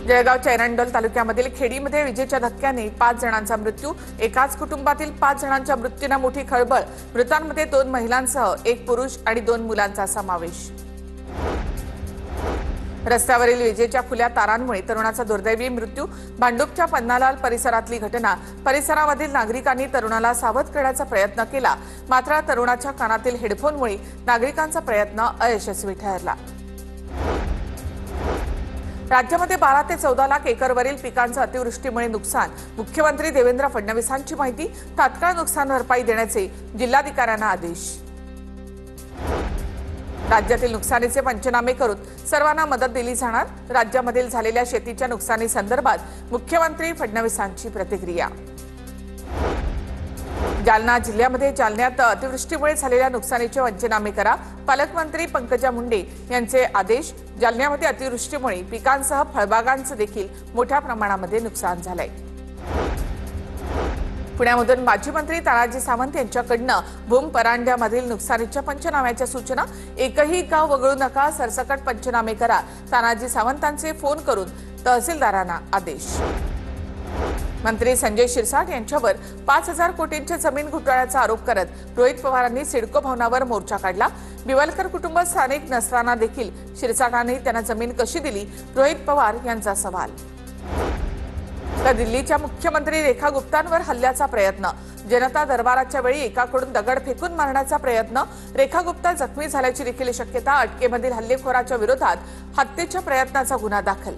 जळगावच्या एरंडोल तालुक्यामधील खेडीमध्ये विजेच्या धक्क्याने 5 जणांचा मृत्यू। एकाच कुटुंबातील 5 जणांच्या मृत्यूने मोठी खळबळ। मृतांमध्ये 2 महिलांसह 1 पुरुष आणि 2 मुलांचा समावेश। रस्त्यावरील विजेच्या खुल्या तारांमुळे तरुणाचा दुर्दैवी मृत्यू। भांडूपच्या पन्नालाल परिसरातली घटना। परिसरामधील नागरिकांनी तरुणाला सावध करण्याचा प्रयत्न केला, मात्र तरुणाच्या कानातील हेडफोनमुळे नागरिकांचा प्रयत्न अयशस्वी ठरला। राज्यामध्ये 12 ते 14 लाख एकरवरील पिकांचं अतिवृष्टीमुळे नुकसान। मुख्यमंत्री देवेंद्र फडणवीसांची माहिती। तात्काळ नुकसान भरपाई देण्याचे जिल्हाधिकाऱ्यांना आदेश। राज्यातील नुकसानीचे पंचनामे करून सर्वांना मदत दिली जाणार। राज्यामधील झालेल्या शेतीच्या नुकसानी संदर्भात मुख्यमंत्री फडणवीसांची प्रतिक्रिया। जालना जिल्ह्यामध्ये जालन्यात अतिवृष्टीमुळे झालेल्या नुकसानीचे पंचनामे करा। पालकमंत्री पंकजा मुंडे यांचे आदेश। जालन्यामध्ये अतिवृष्टीमुळे पिकांसह फळबागांचं देखील मोठ्या प्रमाणामध्ये नुकसान झालंय। पुण्यामधून माजी मंत्री तानाजी सावंत यांच्याकडनं भूम परांड्यामधील नुकसानीच्या पंचनाम्याच्या सूचना। एकही गाव वगळू नका, सरसकट पंचनामे करा। तानाजी सावंतांचे फोन करून तहसीलदारांना आदेश। मंत्री संजय शिरसाट यांच्यावर 5000 कोटींच्या जमीन घोटाळ्याचा आरोप करत रोहित पवारांनी सिडको भवनावर मोर्चा काढला। बिवलकर कुटुंब स्थानिक नसताना देखील शिरसाटांनी त्यांना जमीन कशी दिली, रोहित पवार यांचा सवाल। तर दिल्लीच्या मुख्यमंत्री रेखा गुप्तांवर हल्ल्याचा प्रयत्न। जनता दरबाराच्या वेळी एकाकडून दगड फेकून मारण्याचा प्रयत्न। रेखा गुप्ता जखमी झाल्याची देखील शक्यता। अटकेमधील हल्लेखोराच्या विरोधात हत्येच्या प्रयत्नाचा गुन्हा दाखल।